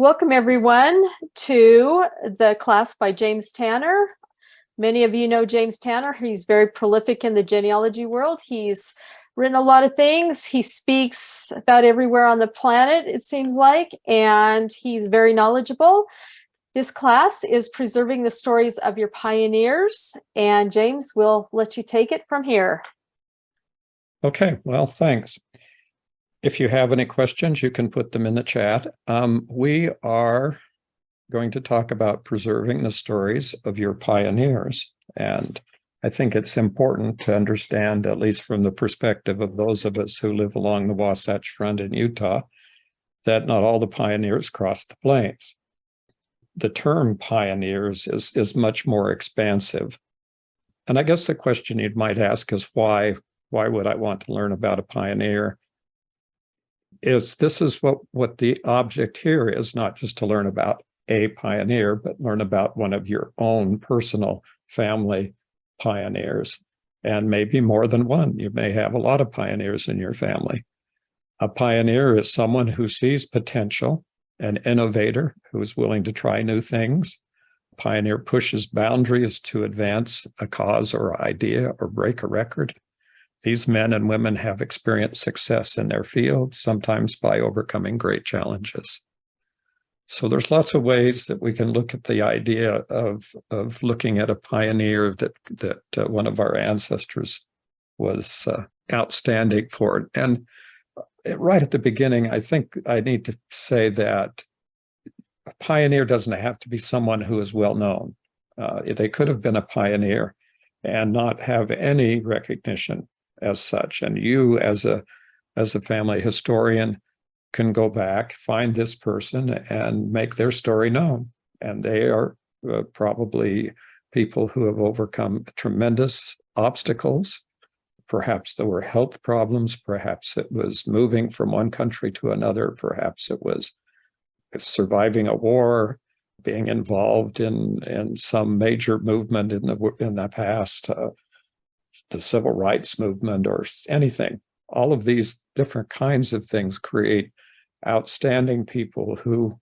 Welcome, everyone, to the class by James Tanner. Many of you know James Tanner. He's very prolific in the genealogy world. He's written a lot of things. He speaks about everywhere on the planet, it seems like, and he's very knowledgeable. This class is preserving the stories of your pioneers, and James will let you take it from here. Okay, well, thanks. If you have any questions, you can put them in the chat. We are going to talk about preserving the stories of your pioneers. And I think it's important to understand, at least from the perspective of those of us who live along the Wasatch Front in Utah, that not all the pioneers crossed the plains. The term pioneers is much more expansive. And I guess the question you might ask is why would I want to learn about a pioneer? This is what the object here is, not just to learn about a pioneer, but learn about one of your own personal family pioneers, and maybe more than one. You may have a lot of pioneers in your family. A pioneer is someone who sees potential, an innovator who is willing to try new things. A pioneer pushes boundaries to advance a cause or idea or break a record. These men and women have experienced success in their field, sometimes by overcoming great challenges. So there's lots of ways that we can look at the idea of looking at a pioneer that one of our ancestors was outstanding for. And right at the beginning, I think I need to say that a pioneer doesn't have to be someone who is well known. They could have been a pioneer and not have any recognition as such. And you, as a family historian, can go back, find this person, and make their story known. And they are probably people who have overcome tremendous obstacles. Perhaps there were health problems. Perhaps it was moving from one country to another. Perhaps it was surviving a war, being involved in some major movement in the past. The civil rights movement or anything. All of these different kinds of things create outstanding people who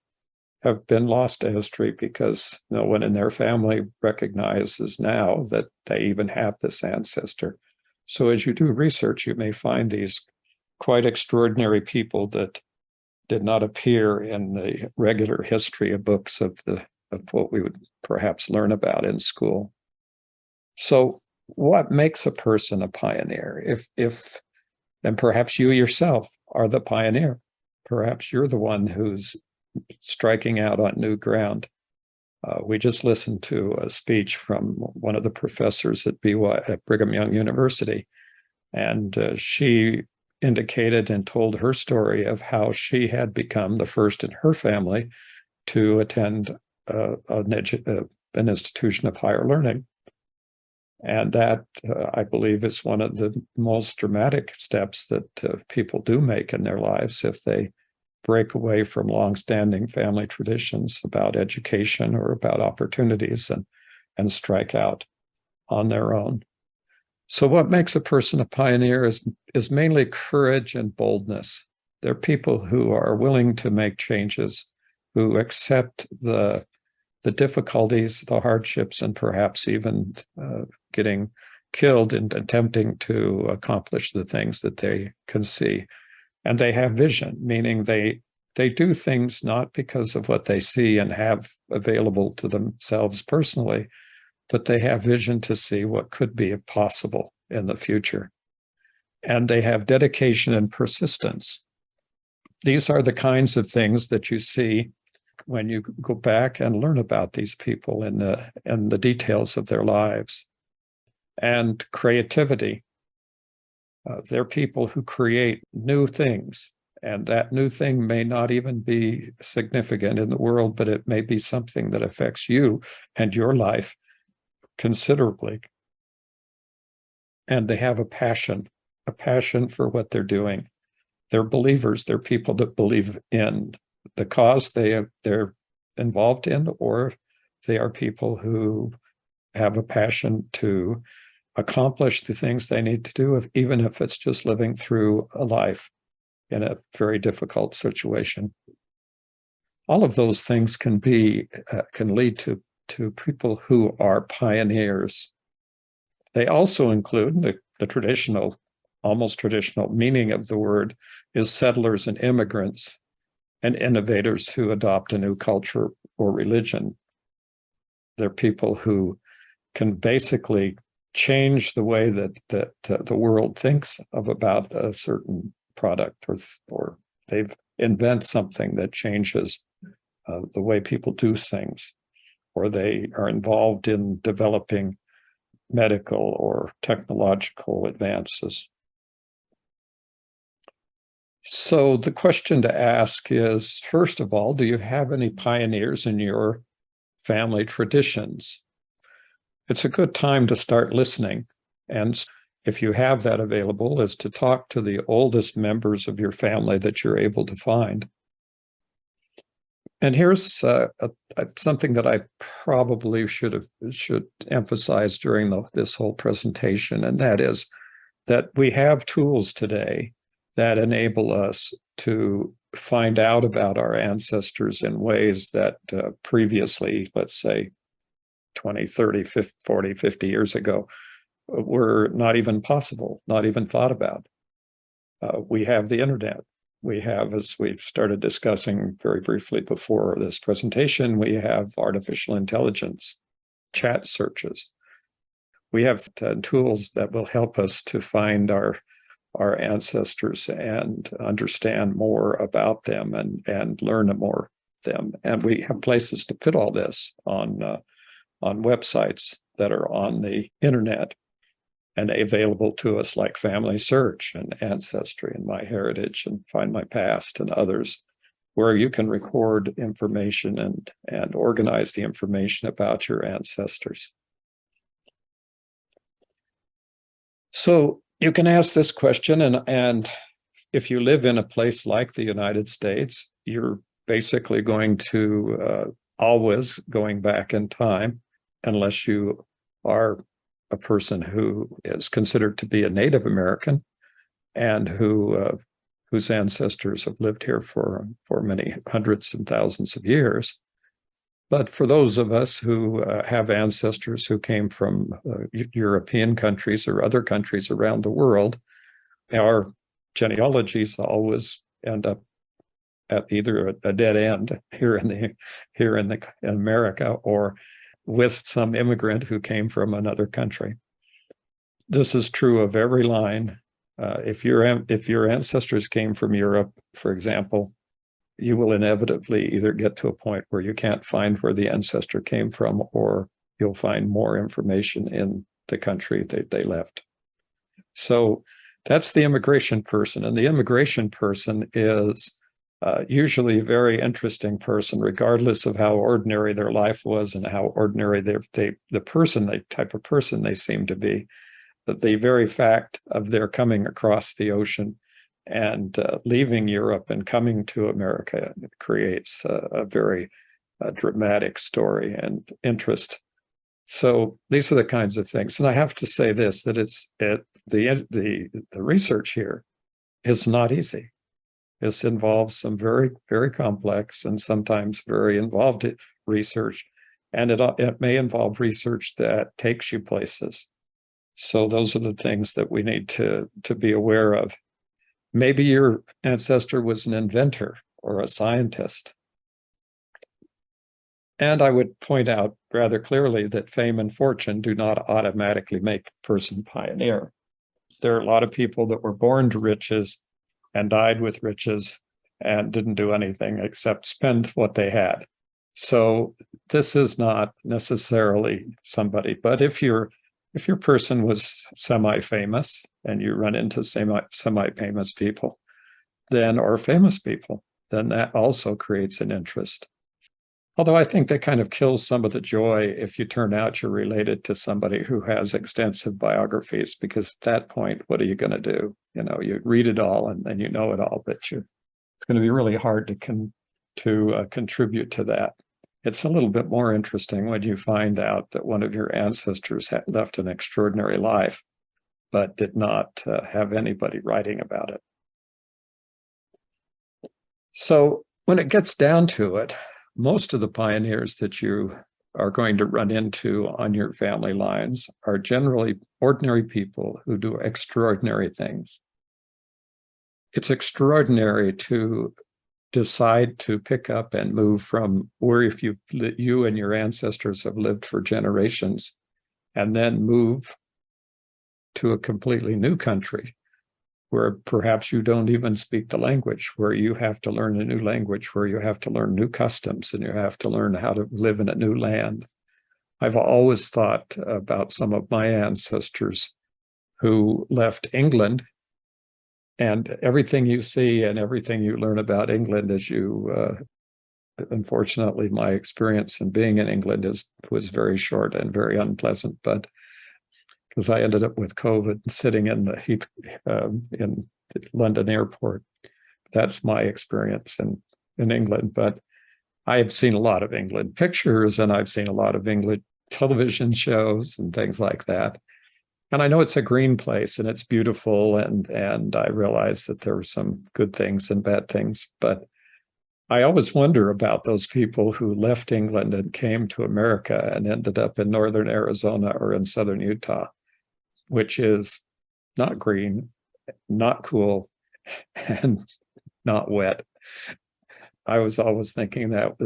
have been lost to history because no one in their family recognizes now that they even have this ancestor. So as you do research, you may find these quite extraordinary people that did not appear in the regular history of books of what we would perhaps learn about in school. So what makes a person a pioneer? And perhaps you yourself are the pioneer. Perhaps you're the one who's striking out on new ground. We just listened to a speech from one of the professors at Brigham Young University, and she indicated and told her story of how she had become the first in her family to attend an institution of higher learning. And that, I believe, is one of the most dramatic steps that people do make in their lives if they break away from longstanding family traditions about education or about opportunities and strike out on their own. So what makes a person a pioneer is mainly courage and boldness. They're people who are willing to make changes, who accept the difficulties, the hardships, and perhaps even getting killed in attempting to accomplish the things that they can see. And they have vision, meaning they do things not because of what they see and have available to themselves personally, but they have vision to see what could be possible in the future. And they have dedication and persistence. These are the kinds of things that you see when you go back and learn about these people and the details of their lives. And creativity. They're people who create new things, and that new thing may not even be significant in the world, but it may be something that affects you and your life considerably. And they have a passion for what they're doing. They're believers. They're people that believe in the cause they're involved in, or they are people who have a passion to accomplish the things they need to do, even if it's just living through a life in a very difficult situation. all of those things can lead to people who are pioneers. They also include the traditional, almost traditional meaning of the word is settlers and immigrants and innovators who adopt a new culture or religion. They're people who can basically change the way that the world thinks about a certain product, or they've invent something that changes the way people do things, or they are involved in developing medical or technological advances. So the question to ask is, first of all, do you have any pioneers in your family traditions? It's a good time to start listening. And if you have that available, is to talk to the oldest members of your family that you're able to find. And here's something that I probably should emphasize during this whole presentation, and that is that we have tools today that enable us to find out about our ancestors in ways that previously, let's say 20, 30, 50, 40, 50 years ago, were not even possible, not even thought about. We have the internet. We have, as we've started discussing very briefly before this presentation, we have artificial intelligence, chat searches. We have tools that will help us to find our ancestors and understand more about them and learn more them. And we have places to put all this on websites that are on the internet and available to us, like Family Search and Ancestry and MyHeritage and Find My Past and others, where you can record information and organize the information about your ancestors. So you can ask this question, and if you live in a place like the United States, you're basically going to always going back in time, unless you are a person who is considered to be a Native American and whose ancestors have lived here for many hundreds and thousands of years. But for those of us who have ancestors who came from European countries or other countries around the world, our genealogies always end up at either a dead end here in America, or with some immigrant who came from another country. This is true of every line. If your ancestors came from Europe, for example, you will inevitably either get to a point where you can't find where the ancestor came from, or you'll find more information in the country they left. So that's the immigration person. And the immigration person is usually a very interesting person, regardless of how ordinary their life was and how ordinary the type of person they seem to be. That the very fact of their coming across the ocean and leaving Europe and coming to America creates a very dramatic story and interest. So these are the kinds of things. And I have to say this, that the research here is not easy. This involves some very, very complex and sometimes very involved research, and it may involve research that takes you places. So those are the things that we need to be aware of. Maybe your ancestor was an inventor or a scientist. And I would point out rather clearly that fame and fortune do not automatically make a person pioneer. There are a lot of people that were born to riches and died with riches and didn't do anything except spend what they had. So this is not necessarily somebody, but if your person was semi-famous and you run into semi-famous people, or famous people, then that also creates an interest. Although I think that kind of kills some of the joy if you turn out you're related to somebody who has extensive biographies, because at that point, what are you going to do? You read it all and then you know it all, but it's going to be really hard to contribute to that. It's a little bit more interesting when you find out that one of your ancestors had left an extraordinary life, but did not have anybody writing about it. So when it gets down to it, most of the pioneers that you are going to run into on your family lines are generally ordinary people who do extraordinary things. It's extraordinary to decide to pick up and move from where if you and your ancestors have lived for generations, and then move to a completely new country where perhaps you don't even speak the language, where you have to learn a new language, where you have to learn new customs, and you have to learn how to live in a new land. I've always thought about some of my ancestors who left England, and everything you see and everything you learn about England as you, unfortunately, my experience in being in England was very short and very unpleasant, but because I ended up with COVID sitting in the heat in the London airport. That's my experience in England. But I have seen a lot of England pictures, and I've seen a lot of England television shows and things like that. And I know it's a green place and it's beautiful, and I realize that there were some good things and bad things. But I always wonder about those people who left England and came to America and ended up in northern Arizona or in southern Utah, which is not green, not cool, and not wet. I was always thinking that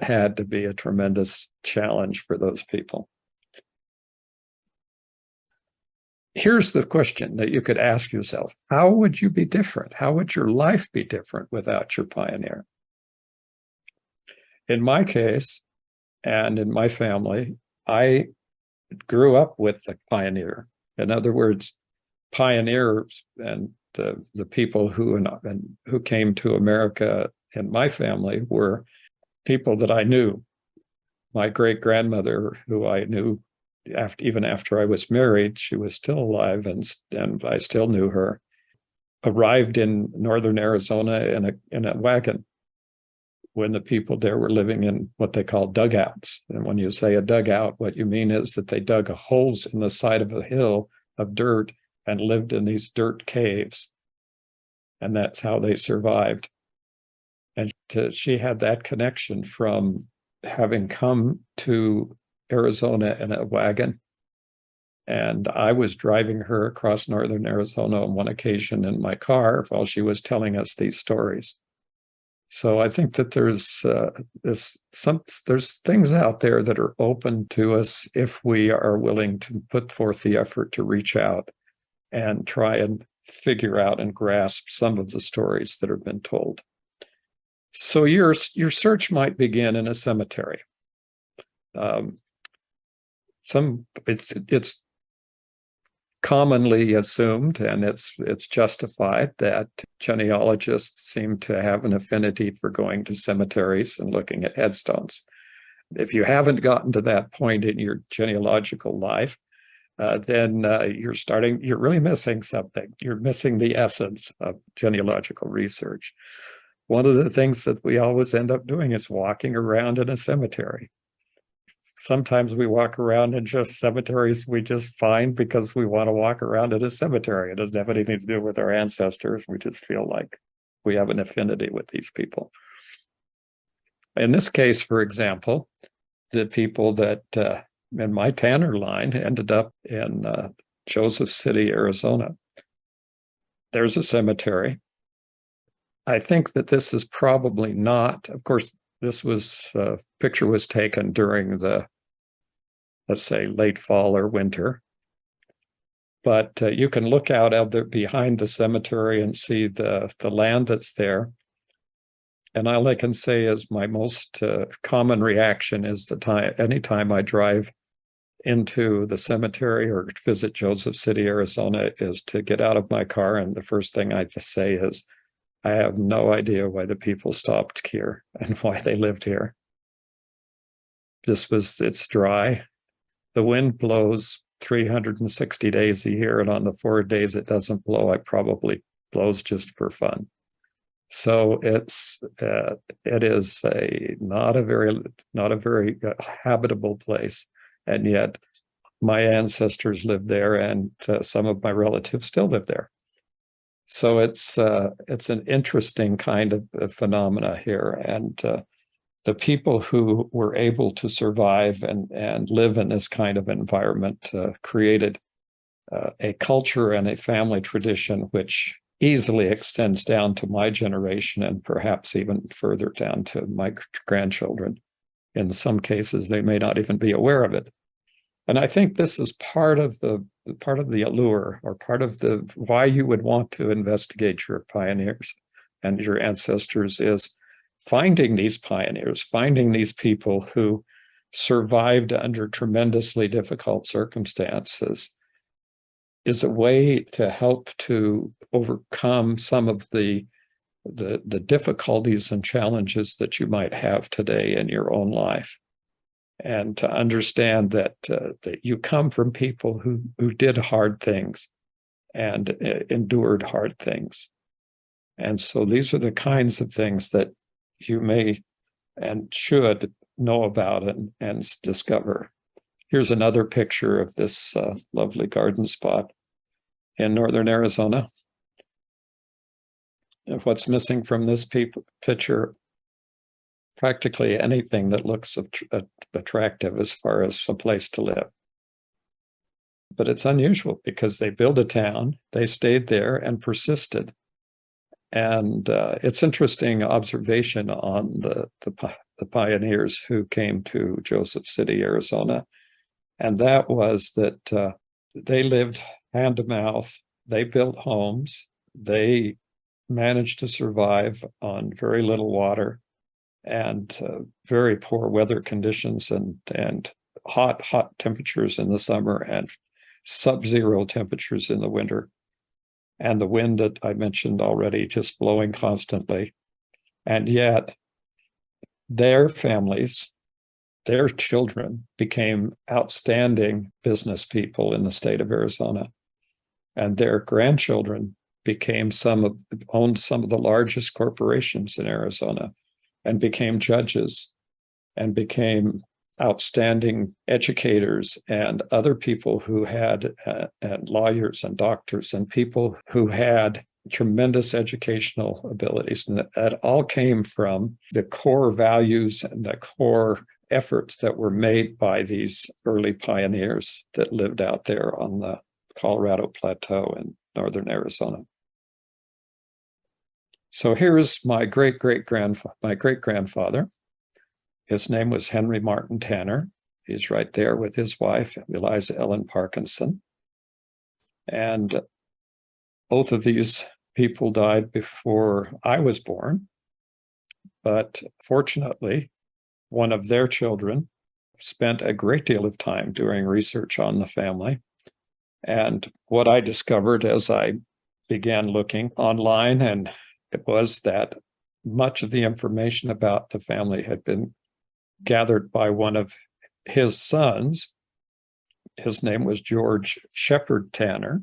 had to be a tremendous challenge for those people. Here's the question that you could ask yourself: how would you be different? How would your life be different without your pioneer? In my case, and in my family, I grew up with the pioneer. In other words, pioneers and the people who came to America in my family were people that I knew. My great-grandmother, who I knew even after I was married, she was still alive, and I still knew her, arrived in northern Arizona in a wagon when the people there were living in what they call dugouts. And when you say a dugout, what you mean is that they dug holes in the side of a hill of dirt and lived in these dirt caves. And that's how they survived. And she had that connection from having come to Arizona in a wagon. And I was driving her across northern Arizona on one occasion in my car while she was telling us these stories. So I think that there's things out there that are open to us if we are willing to put forth the effort to reach out and try and figure out and grasp some of the stories that have been told. So your search might begin in a cemetery. It's commonly assumed, and it's justified, that genealogists seem to have an affinity for going to cemeteries and looking at headstones. If you haven't gotten to that point in your genealogical life, then you're really missing something. You're missing the essence of genealogical research. One of the things that we always end up doing is walking around in a cemetery. Sometimes we walk around in just cemeteries we just find because we want to walk around in a cemetery. It doesn't have anything to do with our ancestors. We just feel like we have an affinity with these people. In this case, for example, the people that in my Tanner line ended up in Joseph City, Arizona. There's a cemetery. I think that this is probably not, of course, this picture was taken during the, let's say, late fall or winter. But you can look out behind the cemetery and see the land that's there. And all I can say is my most common reaction is anytime I drive into the cemetery or visit Joseph City, Arizona, is to get out of my car. And the first thing I say is, I have no idea why the people stopped here and why they lived here. It's dry. The wind blows 360 days a year, and on the 4 days it doesn't blow, it probably blows just for fun. So it is not a very habitable place, and yet my ancestors lived there, and some of my relatives still live there. So it's an interesting kind of phenomena here, and the people who were able to survive and live in this kind of environment created a culture and a family tradition which easily extends down to my generation and perhaps even further down to my grandchildren. In some cases, they may not even be aware of it. And I think this is part of the allure, or part of the why you would want to investigate your pioneers and your ancestors, is finding these pioneers, finding these people who survived under tremendously difficult circumstances, is a way to help to overcome some of the difficulties and challenges that you might have today in your own life, and to understand that that you come from people who did hard things and endured hard things. And so these are the kinds of things that you may and should know about and discover. Here's another picture of this lovely garden spot in northern Arizona. And what's missing from this picture? Practically anything that looks attractive as far as a place to live. But it's unusual because they built a town, they stayed there and persisted. And it's interesting observation on the pioneers who came to Joseph City, Arizona. And that was that they lived hand to mouth, they built homes, they managed to survive on very little water and very poor weather conditions, and hot temperatures in the summer and sub-zero temperatures in the winter. And the wind that I mentioned already just blowing constantly. And yet their families, their children became outstanding business people in the state of Arizona. And their grandchildren owned some of the largest corporations in Arizona, and became judges, and became outstanding educators, and other people who had and lawyers and doctors and people who had tremendous educational abilities. And that all came from the core values and the core efforts that were made by these early pioneers that lived out there on the Colorado Plateau in northern Arizona. So here's my great-grandfather. His name was Henry Martin Tanner. He's right there with his wife, Eliza Ellen Parkinson. And both of these people died before I was born. But fortunately, one of their children spent a great deal of time doing research on the family. And what I discovered as I began looking online, and it was that much of the information about the family had been gathered by one of his sons. His name was George Shepard Tanner,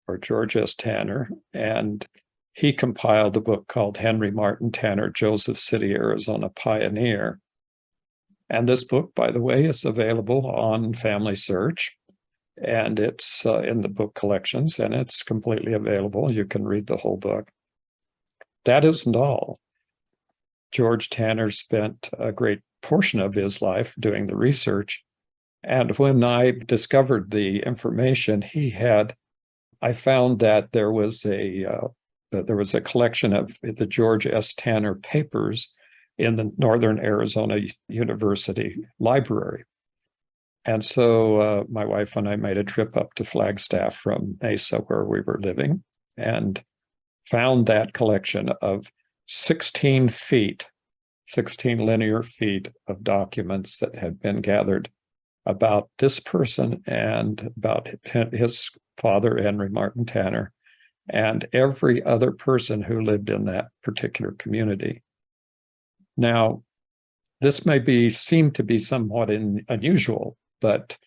or George S. Tanner, and he compiled a book called Henry Martin Tanner, Joseph City, Arizona Pioneer. And this book, by the way, is available on Family Search, and it's in the book collections, and it's completely available. You can read the whole book. That isn't all. George Tanner spent a great portion of his life doing the research. And when I discovered the information I found that there was a collection of the George S. Tanner papers in the Northern Arizona University Library. And so my wife and I made a trip up to Flagstaff from Mesa, where we were living, and found that collection of 16 linear feet of documents that had been gathered about this person and about his father, Henry Martin Tanner, and every other person who lived in that particular community. Now, this may seem to be somewhat unusual, but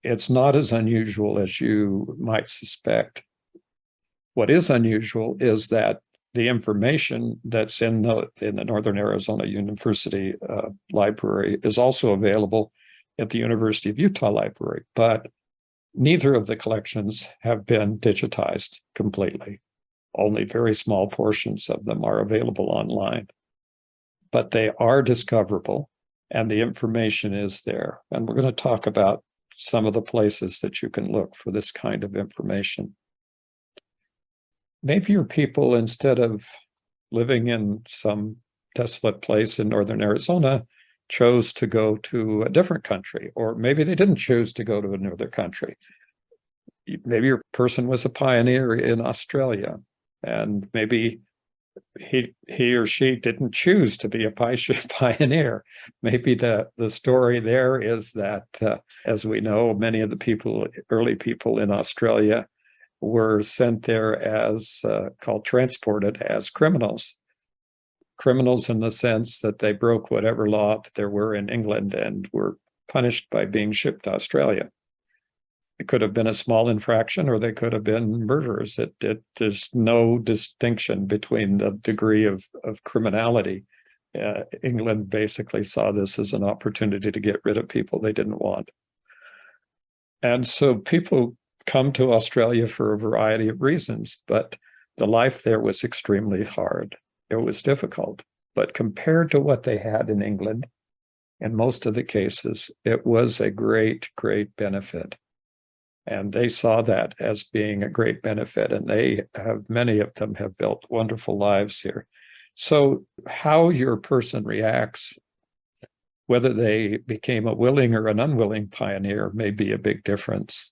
it's not as unusual as you might suspect. What is unusual is that the information that's in the Northern Arizona University Library is also available at the University of Utah Library, but neither of the collections have been digitized completely. Only very small portions of them are available online, but they are discoverable and the information is there. And we're going to talk about some of the places that you can look for this kind of information. Maybe your people, instead of living in some desolate place in northern Arizona, chose to go to a different country, or maybe they didn't choose to go to another country. Maybe your person was a pioneer in Australia, and maybe he or she didn't choose to be a pioneer. Maybe the story there is that, as we know, many of the early people in Australia were sent there as transported as criminals. Criminals in the sense that they broke whatever law that there were in England and were punished by being shipped to Australia. It could have been a small infraction, or they could have been murderers. There's no distinction between the degree of criminality. England basically saw this as an opportunity to get rid of people they didn't want. And so people come to Australia for a variety of reasons, but the life there was extremely hard. It was difficult, but compared to what they had in England, in most of the cases, it was a great, great benefit. And they saw that as being a great benefit, and many of them have built wonderful lives here. So how your person reacts, whether they became a willing or an unwilling pioneer, may be a big difference.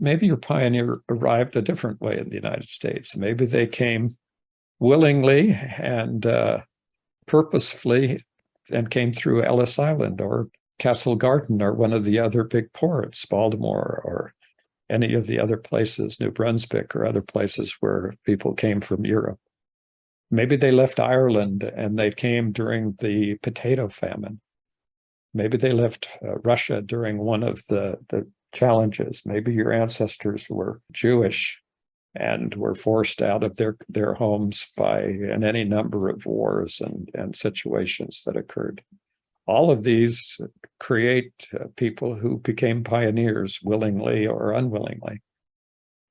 Maybe your pioneer arrived a different way in the United States. Maybe they came willingly and purposefully and came through Ellis Island or Castle Garden or one of the other big ports, Baltimore or any of the other places, New Brunswick or other places where people came from Europe. Maybe they left Ireland and they came during the potato famine. Maybe they left Russia during one of the challenges. Maybe your ancestors were Jewish and were forced out of their homes in any number of wars and situations that occurred. All of these create people who became pioneers willingly or unwillingly.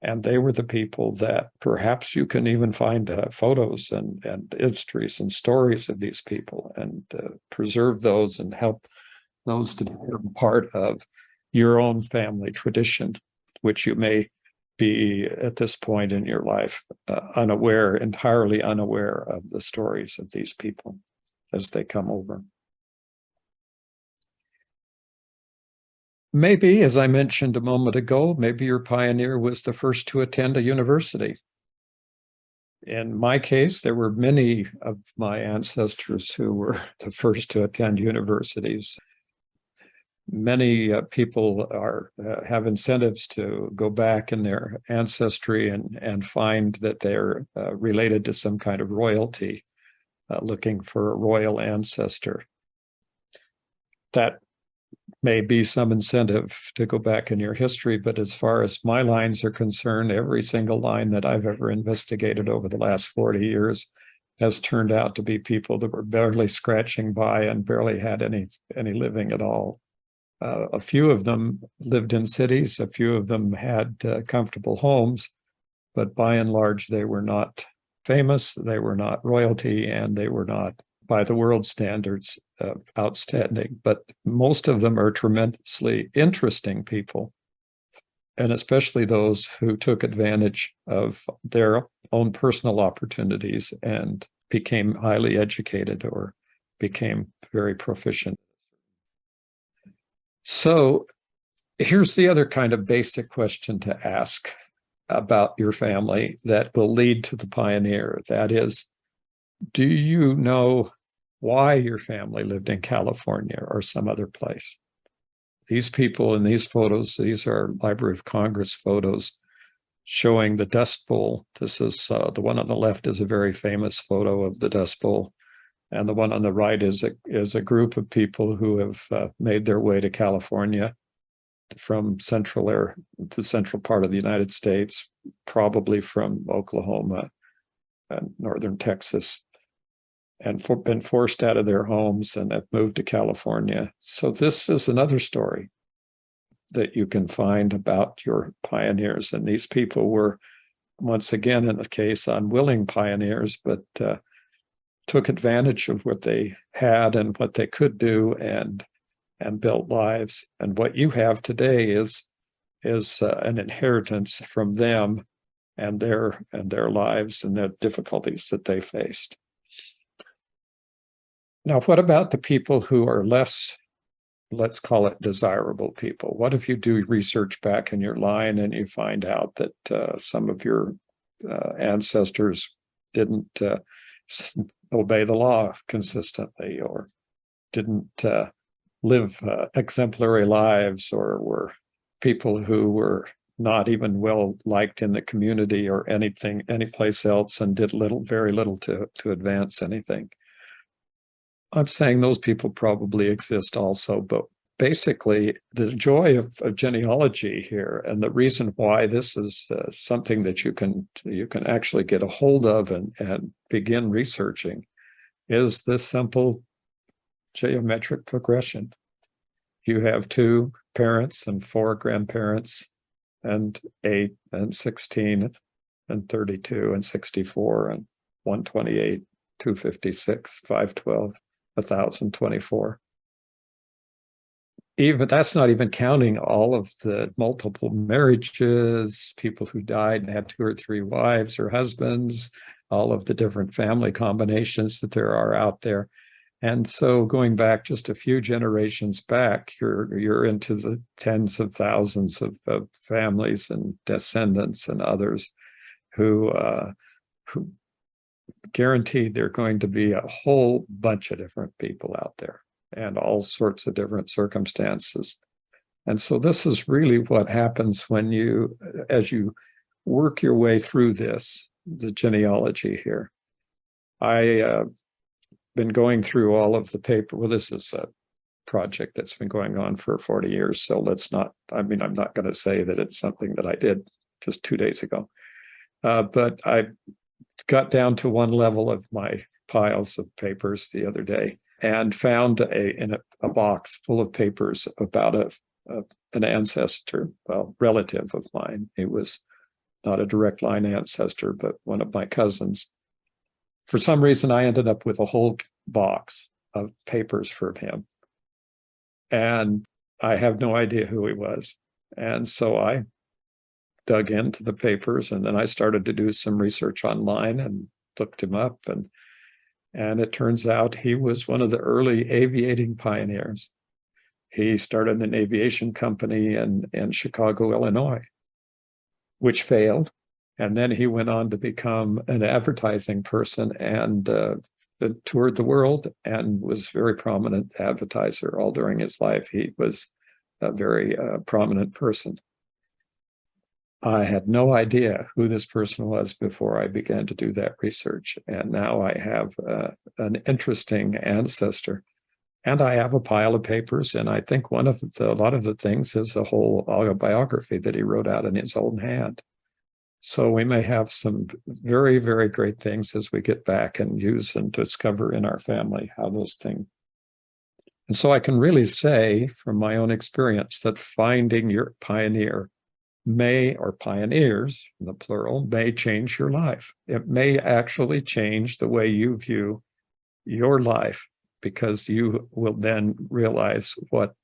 And they were the people that perhaps you can even find photos and histories and stories of these people and preserve those and help those to become part of your own family tradition, which you may be at this point in your life entirely unaware of the stories of these people as they come over. Maybe, as I mentioned a moment ago, maybe your pioneer was the first to attend a university. In my case, there were many of my ancestors who were the first to attend universities. Many people have incentives to go back in their ancestry and find that they're related to some kind of royalty, looking for a royal ancestor. That may be some incentive to go back in your history, but as far as my lines are concerned, every single line that I've ever investigated over the last 40 years has turned out to be people that were barely scratching by and barely had any living at all. A few of them lived in cities, a few of them had comfortable homes, but by and large, they were not famous, they were not royalty, and they were not, by the world standards, outstanding. But most of them are tremendously interesting people, and especially those who took advantage of their own personal opportunities and became highly educated or became very proficient. So here's the other kind of basic question to ask about your family that will lead to the pioneer. That is, do you know why your family lived in California or some other place? These people in these photos, these are Library of Congress photos showing the Dust Bowl. This is the one on the left is a very famous photo of the Dust Bowl. And the one on the right is a group of people who have made their way to California from the central part of the United States, probably from Oklahoma and northern Texas, and been forced out of their homes and have moved to California. So this is another story that you can find about your pioneers. And these people were once again, in the case, unwilling pioneers, but took advantage of what they had and what they could do, and built lives. And what you have today is an inheritance from them and their lives and the difficulties that they faced. Now, what about the people who are less, let's call it desirable people? What if you do research back in your line and you find out that some of your ancestors didn't obey the law consistently, or didn't live exemplary lives, or were people who were not even well liked in the community or any place else, and did very little to advance anything? I'm saying those people probably exist also, but basically the joy of genealogy here, and the reason why this is something that you can actually get a hold of and begin researching, is this simple geometric progression. You have 2 parents and 4 grandparents, and 8 and 16 and 32 and 64 and 128, 256, 512, 1024. Even that's not even counting all of the multiple marriages, people who died and had 2 or 3 wives or husbands, all of the different family combinations that there are out there. And so going back just a few generations back, you're into the tens of thousands of families and descendants and others who guaranteed there are going to be a whole bunch of different people out there and all sorts of different circumstances. And so this is really what happens when as you work your way through the genealogy here. I been going through all of the paper. Well, this is a project that's been going on for 40 years. So I'm not going to say that it's something that I did just 2 days ago. But I got down to one level of my piles of papers the other day and found in a box full of papers about an ancestor, well, relative of mine. It was not a direct line ancestor, but one of my cousins. For some reason, I ended up with a whole box of papers from him. And I have no idea who he was. And so I dug into the papers, and then I started to do some research online and looked him up. And it turns out he was one of the early aviating pioneers. He started an aviation company in Chicago, Illinois, which failed. And then he went on to become an advertising person and toured the world and was a very prominent advertiser all during his life. He was a very prominent person. I had no idea who this person was before I began to do that research. And now I have an interesting ancestor. And I have a pile of papers. And I think a lot of the things is a whole autobiography that he wrote out in his own hand. So we may have some very, very great things as we get back and use and discover in our family how those things. And so I can really say from my own experience that finding your pioneer or pioneers, in the plural, may change your life. It may actually change the way you view your life, because you will then realize what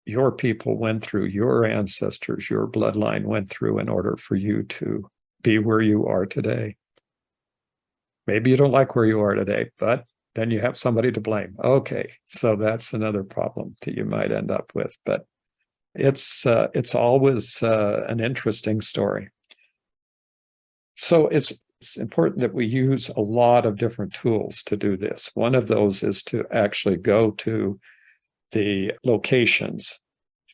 your people went through, your ancestors, your bloodline went through in order for you to be where you are today. Maybe you don't like where you are today, but then you have somebody to blame. Okay, so that's another problem that you might end up with. But it's always an interesting story. So it's important that we use a lot of different tools to do this. One of those is to actually go to the locations.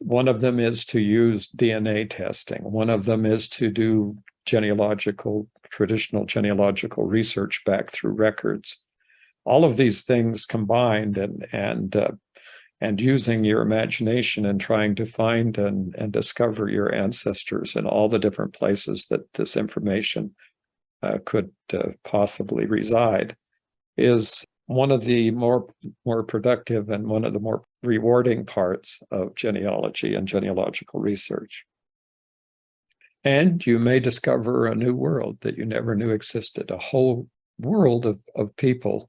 One of them is to use DNA testing. One of them is to do traditional genealogical research back through records. All of these things combined and using your imagination and trying to find and discover your ancestors in all the different places that this information could possibly reside is one of the more productive and one of the more rewarding parts of genealogy and genealogical research. And you may discover a new world that you never knew existed, a whole world of people.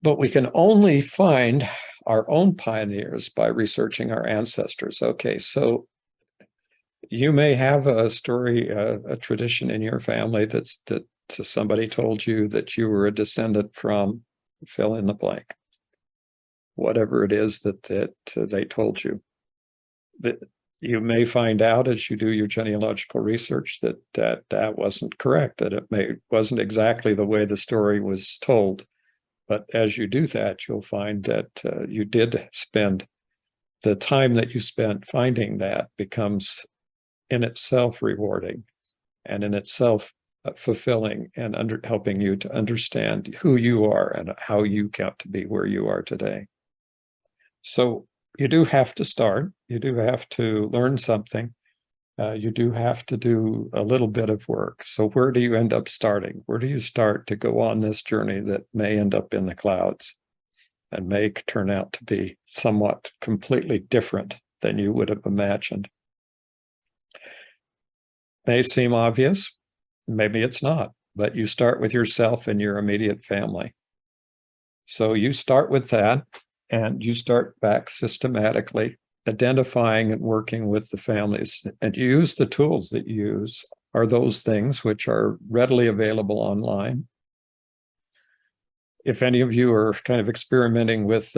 But we can only find our own pioneers by researching our ancestors. Okay, so you may have a story, a tradition in your family that somebody told you that you were a descendant from fill in the blank, whatever it is that they told you. That you may find out as you do your genealogical research that wasn't correct, that it wasn't exactly the way the story was told. But as you do that, you'll find that you did spend the time that you spent finding that becomes in itself rewarding and in itself fulfilling and helping you to understand who you are and how you got to be where you are today. So you do have to start. You do have to learn something. You do have to do a little bit of work. So where do you end up starting? Where do you start to go on this journey that may end up in the clouds and may turn out to be somewhat completely different than you would have imagined? May seem obvious, maybe it's not, but you start with yourself and your immediate family. So you start with that and you start back systematically identifying and working with the families, and you use the tools that you use are those things which are readily available online. If any of you are kind of experimenting with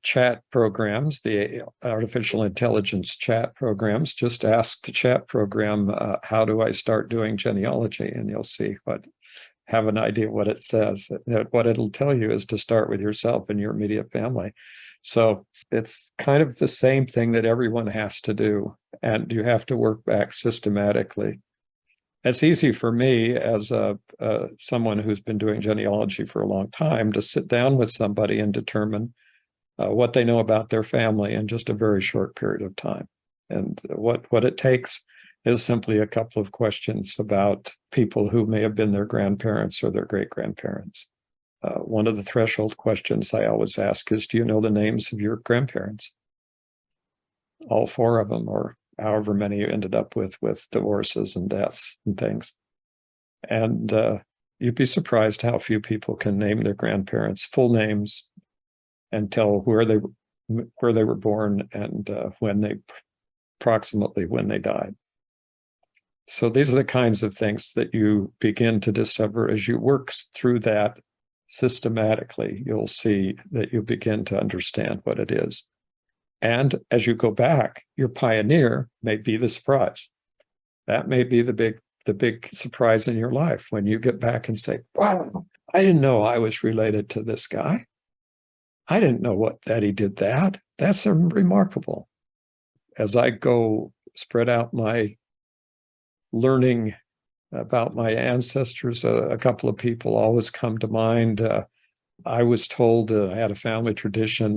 chat programs, the artificial intelligence chat programs, just ask the chat program, how do I start doing genealogy? And you'll see have an idea what it says. What it'll tell you is to start with yourself and your immediate family. So it's kind of the same thing that everyone has to do, and you have to work back systematically. It's easy for me as someone who's been doing genealogy for a long time to sit down with somebody and determine what they know about their family in just a very short period of time. And what it takes is simply a couple of questions about people who may have been their grandparents or their great-grandparents. One of the threshold questions I always ask is, do you know the names of your grandparents? All four of them, or however many you ended up with divorces and deaths and things. And you'd be surprised how few people can name their grandparents' full names and tell where they were born and approximately when they died. So these are the kinds of things that you begin to discover as you work through that systematically. You'll see that you begin to understand what it is. And as you go back, your pioneer may be the surprise. That may be the big surprise in your life when you get back and say, wow, I didn't know I was related to this guy. I didn't know that he did that. That's remarkable. As I go spread out my learning about my ancestors, a couple of people always come to mind. I was told I had a family tradition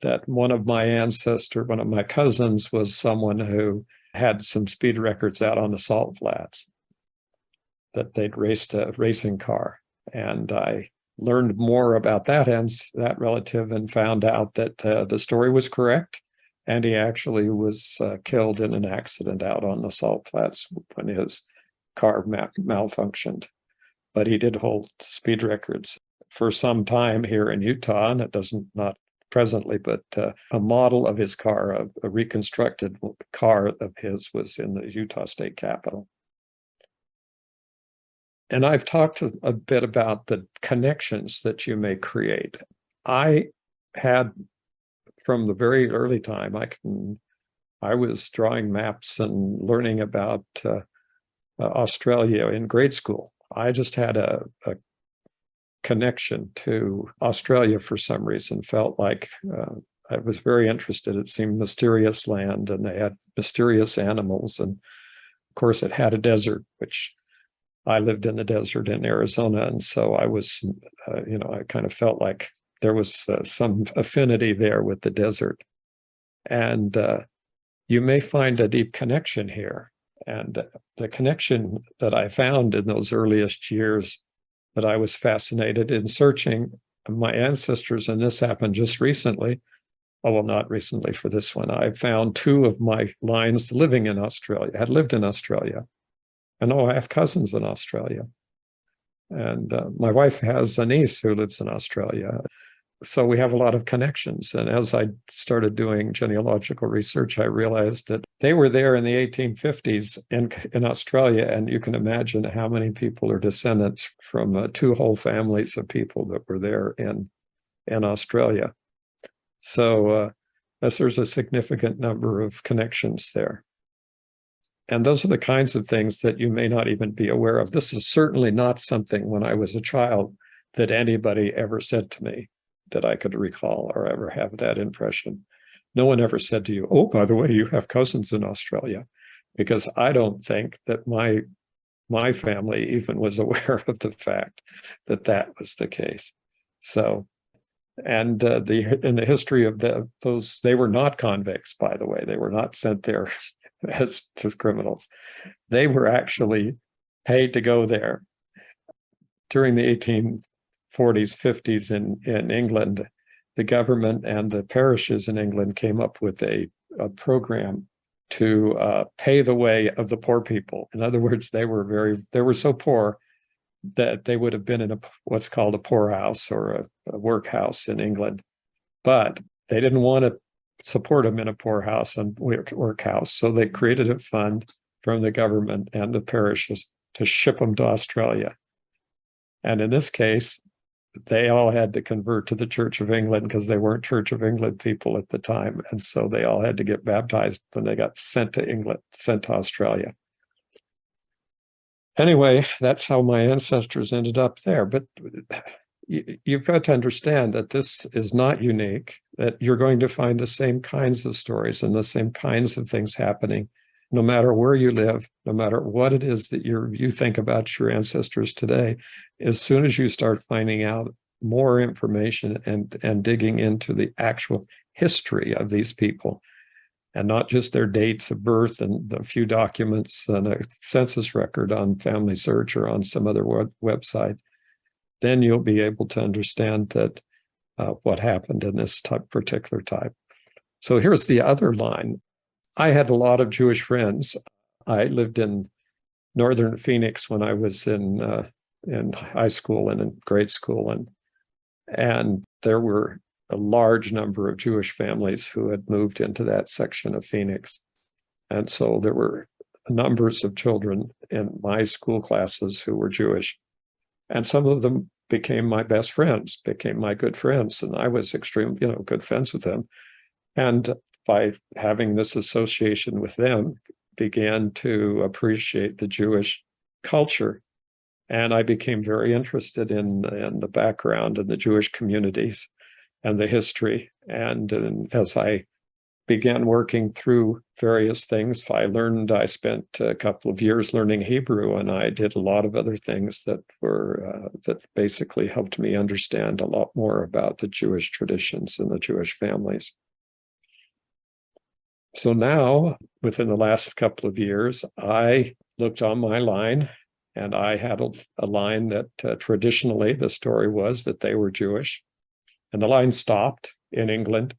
that one of my cousins was someone who had some speed records out on the salt flats, that they'd raced a racing car. And I learned more about that relative and found out that the story was correct. And he actually was killed in an accident out on the salt flats when his car malfunctioned. But he did hold speed records for some time here in Utah, and it not presently, but a model of his car, a reconstructed car of his, was in the Utah State Capitol. And I've talked a bit about the connections that you may create. I had, from the very early time, I was drawing maps and learning about Australia in grade school. I just had a connection to Australia for some reason, felt like I was very interested. It seemed mysterious land, and they had mysterious animals. And of course, it had a desert, which I lived in the desert in Arizona. And so I was, I kind of felt like there was some affinity there with the desert. And you may find a deep connection here. And the connection that I found in those earliest years that I was fascinated in searching my ancestors, and this happened just recently, Oh, well, not recently for this one. I found two of my lines living in Australia, had lived in Australia. And I have cousins in Australia. And my wife has a niece who lives in Australia. So we have a lot of connections. And as I started doing genealogical research, I realized that they were there in the 1850s in Australia. And you can imagine how many people are descendants from two whole families of people that were there in Australia. So there's a significant number of connections there. And those are the kinds of things that you may not even be aware of. This is certainly not something when I was a child that anybody ever said to me that I could recall or ever have that impression. No one ever said to you, oh, by the way, you have cousins in Australia, because I don't think that my family even was aware of the fact that that was the case. So, and in the history of those, they were not convicts, by the way. They were not sent there as criminals. They were actually paid to go there. During the 1840s, 50s in England, the government and the parishes in England came up with a program to pay the way of the poor people. In other words, they were so poor that they would have been in what's called a poorhouse or a workhouse in England. But they didn't want to support them in a poorhouse and workhouse. So they created a fund from the government and the parishes to ship them to Australia. And in this case, they all had to convert to the Church of England because they weren't Church of England people at the time. And so they all had to get baptized when they got sent to England, sent to Australia. Anyway, that's how my ancestors ended up there. But you've got to understand that this is not unique, that you're going to find the same kinds of stories and the same kinds of things happening, no matter where you live, no matter what it is that you think about your ancestors today. As soon as you start finding out more information and digging into the actual history of these people, and not just their dates of birth and a few documents and a census record on Family Search or on some other website, then you'll be able to understand that what happened in this particular type. So here's the other line. I had a lot of Jewish friends. I lived in northern Phoenix when I was in high school and in grade school, and there were a large number of Jewish families who had moved into that section of Phoenix. And so there were numbers of children in my school classes who were Jewish. And some of them became my best friends, became my good friends. And I was extremely, good friends with them. And by having this association with them, began to appreciate the Jewish culture. And I became very interested in the background and the Jewish communities and the history. And as I began working through various things, I spent a couple of years learning Hebrew, and I did a lot of other things that basically helped me understand a lot more about the Jewish traditions and the Jewish families. So now, within the last couple of years, I looked on my line, and I had a line that traditionally the story was that they were Jewish. And the line stopped in England.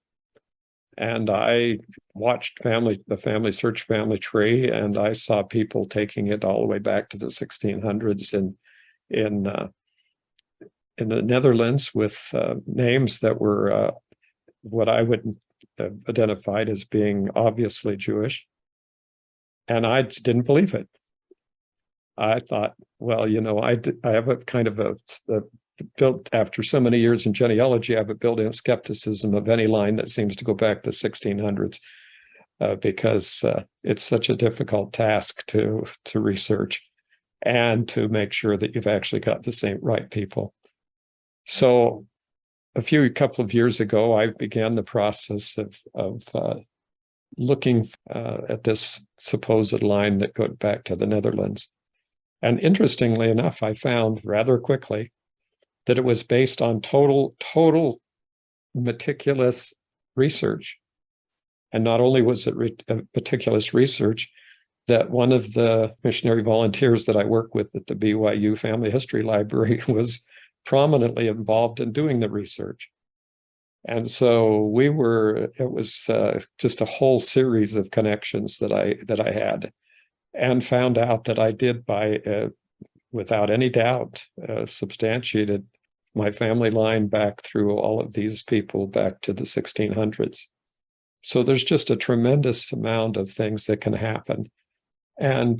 And I watched the Family Search family tree, and I saw people taking it all the way back to the 1600s in the Netherlands with names that were what I would have identified as being obviously Jewish. And I didn't believe it. I thought, well, I have a kind of a built after so many years in genealogy, I have a built-in skepticism of any line that seems to go back to the 1600s because it's such a difficult task to research and to make sure that you've actually got the same right people. So a couple of years ago, I began the process of looking at this supposed line that goes back to the Netherlands. And interestingly enough, I found rather quickly that it was based on total meticulous research. And not only was it meticulous research, that one of the missionary volunteers that I work with at the BYU Family History Library was prominently involved in doing the research. And so it was just a whole series of connections that I had, and found out that I did without any doubt, substantiated my family line back through all of these people back to the 1600s. So there's just a tremendous amount of things that can happen. And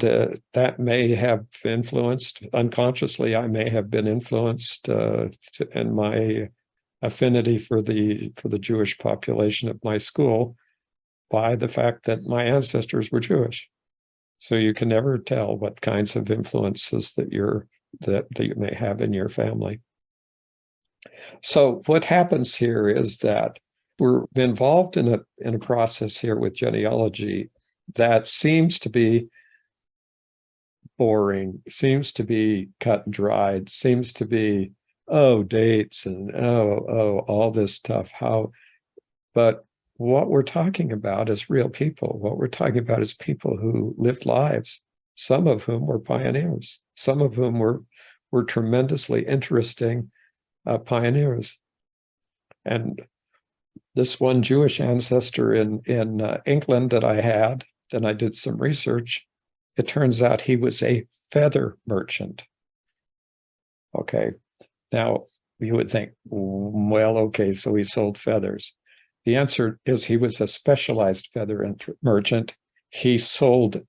that may have influenced, unconsciously, I may have been influenced in my affinity for the Jewish population of my school by the fact that my ancestors were Jewish. So you can never tell what kinds of influences that you may have in your family. So what happens here is that we're involved in a process here with genealogy that seems to be boring, seems to be cut and dried, seems to be, oh, dates and all this stuff. But what we're talking about is real people. What we're talking about is people who lived lives, some of whom were pioneers, some of whom were tremendously interesting pioneers. And this one Jewish ancestor in England that I had, then I did some research. It turns out he was a feather merchant. Okay, now you would think, well, okay, so he sold feathers. The answer is he was a specialized feather merchant. He sold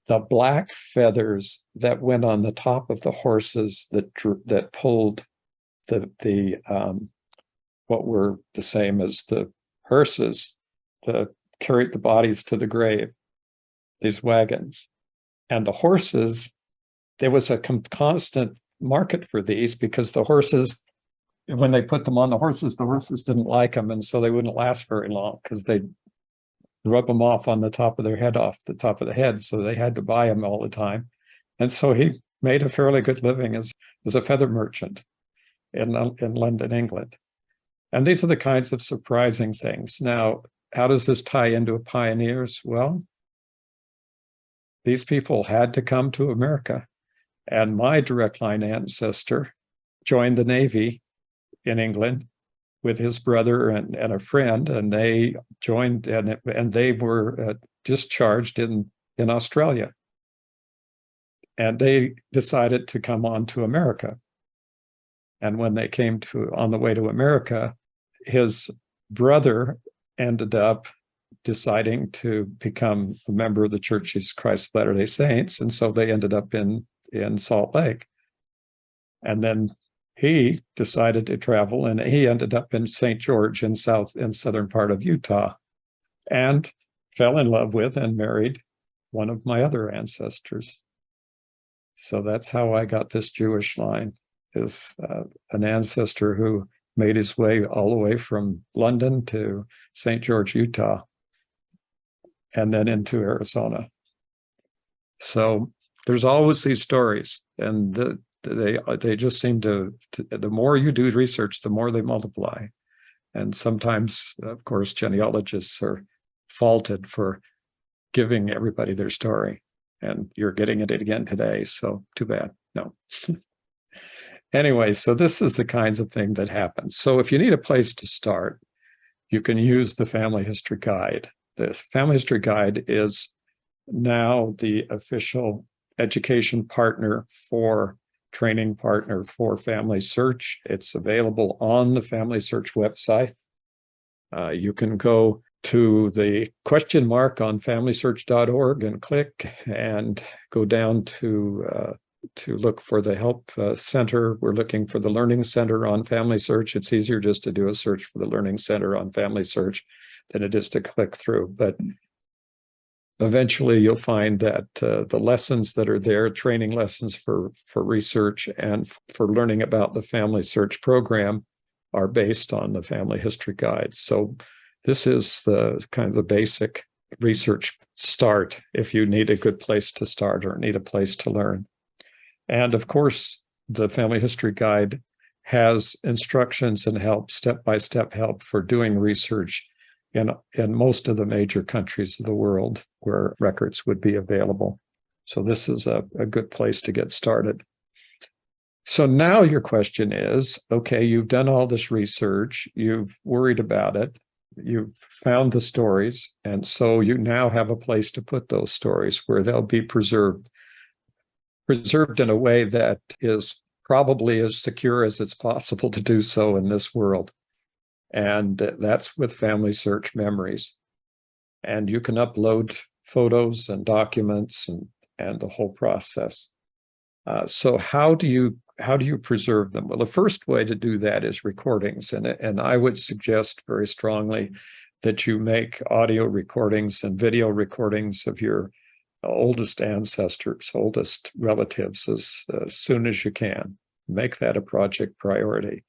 the black feathers that went on the top of the horses that pulled the what were the same as the hearses that carried the bodies to the grave, these wagons. And the horses, there was a constant market for these because the horses, when they put them on the horses didn't like them, and so they wouldn't last very long because they'd rub them off on the top of their head, off the top of the head, so they had to buy them all the time. And so he made a fairly good living as a feather merchant in London, England. And these are the kinds of surprising things. Now, how does this tie into pioneers? Well, these people had to come to America. And my direct line ancestor joined the Navy in England with his brother and a friend, and they joined, and they were discharged in Australia. And they decided to come on to America. And when they came on the way to America, his brother ended up deciding to become a member of the Church of Jesus Christ of Latter-day Saints. And so they ended up in Salt Lake. And then he decided to travel, and he ended up in St. George in southern part of Utah, and fell in love with and married one of my other ancestors. So that's how I got this Jewish line, is an ancestor who made his way all the way from London to St. George, Utah, and then into Arizona. So there's always these stories, and they just seem to, the more you do research, the more they multiply. And sometimes, of course, genealogists are faulted for giving everybody their story. And you're getting it again today, so too bad. No. Anyway, so this is the kinds of thing that happens. So if you need a place to start, you can use the Family History Guide. The Family History Guide is now the official education partner training partner for Family Search. It's available on the Family Search website. You can go to the question mark on familysearch.org and click and go down to look for the help center. We're looking for the Learning Center on Family Search. It's easier just to do a search for the Learning Center on Family Search than it is to click through. But eventually you'll find that the lessons that are there, training lessons for research and for learning about the Family Search program, are based on the Family History Guide. So this is the kind of the basic research start if you need a good place to start or need a place to learn. And of course, the Family History Guide has instructions and help, step-by-step help for doing research in most of the major countries of the world where records would be available. So this is a good place to get started. So now your question is, okay, you've done all this research, you've worried about it, you've found the stories, and so you now have a place to put those stories where they'll be preserved in a way that is probably as secure as it's possible to do so in this world. And that's with Family Search Memories. And you can upload photos and documents and the whole process. So how do you preserve them? Well, the first way to do that is recordings, and I would suggest very strongly that you make audio recordings and video recordings of your oldest ancestors, oldest relatives as soon as you can. Make that a project priority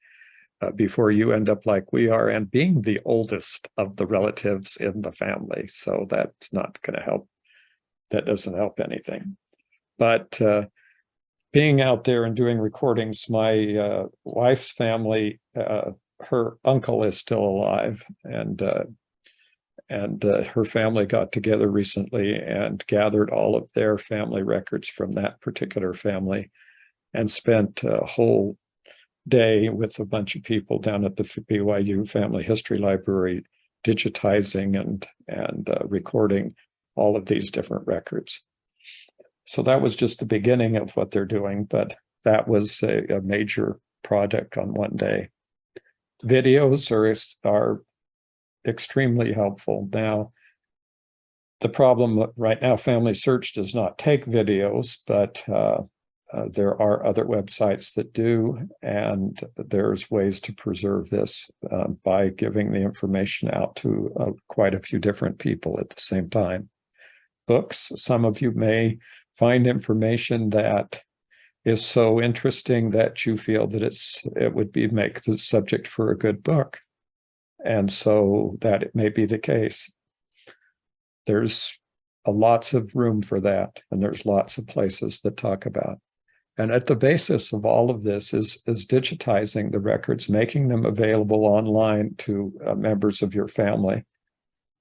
before you end up like we are and being the oldest of the relatives in the family. So that's not going to help. That doesn't help anything. But being out there and doing recordings, my wife's family, her uncle is still alive, and her family got together recently and gathered all of their family records from that particular family and spent a whole day with a bunch of people down at the BYU Family History Library digitizing and recording all of these different records. So that was just the beginning of what they're doing, but that was a major project on one day. Videos are extremely helpful. Now, the problem right now, Family Search does not take videos, but there are other websites that do, and there's ways to preserve this by giving the information out to quite a few different people at the same time. Books, some of you may find information that is so interesting that you feel that it would be make the subject for a good book. And so that it may be the case. There's lots of room for that, and there's lots of places that talk about. And at the basis of all of this is digitizing the records, making them available online to members of your family,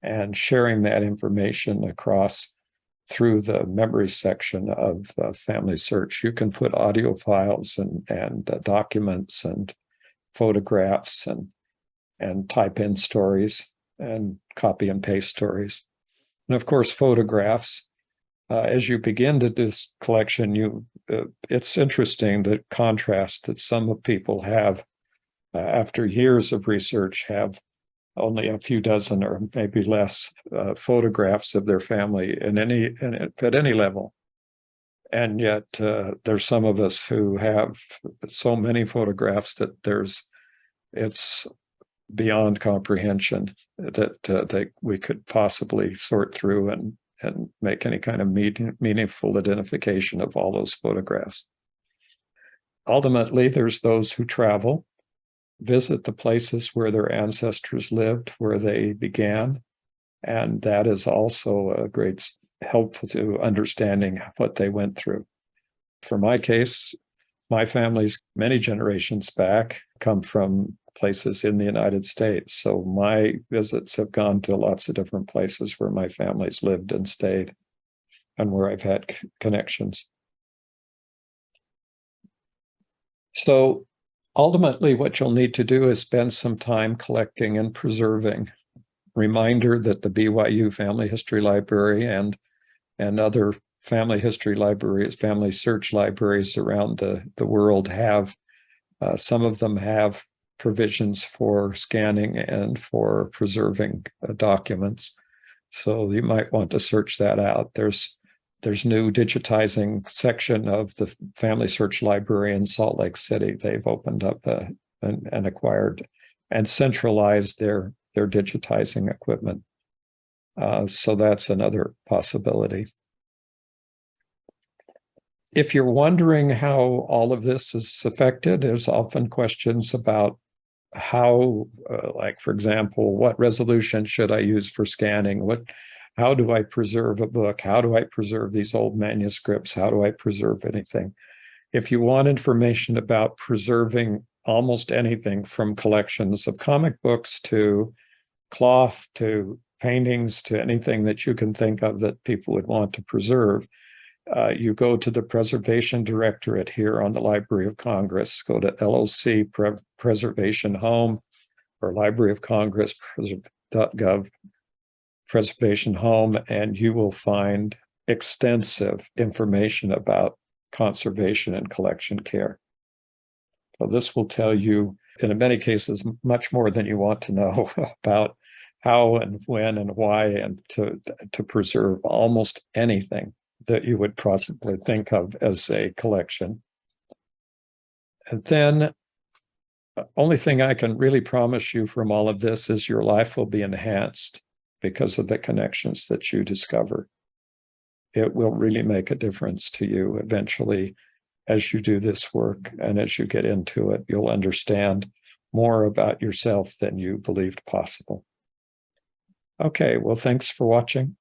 and sharing that information across through the memory section of Family Search. You can put audio files and documents and photographs and type in stories and copy and paste stories. And of course, photographs. As you begin to do this collection, it's interesting the contrast that some people have after years of research have only a few dozen or maybe less photographs of their family at any level. And yet there's some of us who have so many photographs that it's beyond comprehension that we could possibly sort through and make any kind of meaningful identification of all those photographs. Ultimately, there's those who travel, visit the places where their ancestors lived, where they began, and that is also a great help to understanding what they went through. For my case, my family's many generations back come from places in the United States. So my visits have gone to lots of different places where my family's lived and stayed and where I've had connections. So ultimately, what you'll need to do is spend some time collecting and preserving. Reminder that the BYU Family History Library and other family history libraries, family search libraries around the world have, some of them have provisions for scanning and for preserving documents. So you might want to search that out. There's new digitizing section of the Family Search Library in Salt Lake City. They've opened up and acquired and centralized their digitizing equipment. So that's another possibility. If you're wondering how all of this is affected, there's often questions about how, like, for example, what resolution should I use for scanning? How do I preserve a book? How do I preserve these old manuscripts? How do I preserve anything? If you want information about preserving almost anything from collections of comic books to cloth to paintings to anything that you can think of that people would want to preserve, you go to the Preservation Directorate here on the Library of Congress, go to LOC Preservation Home or Library of Congress .gov Preservation Home, and you will find extensive information about conservation and collection care. So this will tell you, in many cases, much more than you want to know about how and when and why, and to preserve almost anything that you would possibly think of as a collection. And then the only thing I can really promise you from all of this is your life will be enhanced because of the connections that you discover. It will really make a difference to you eventually as you do this work, and as you get into it, you'll understand more about yourself than you believed possible. Okay, well, thanks for watching.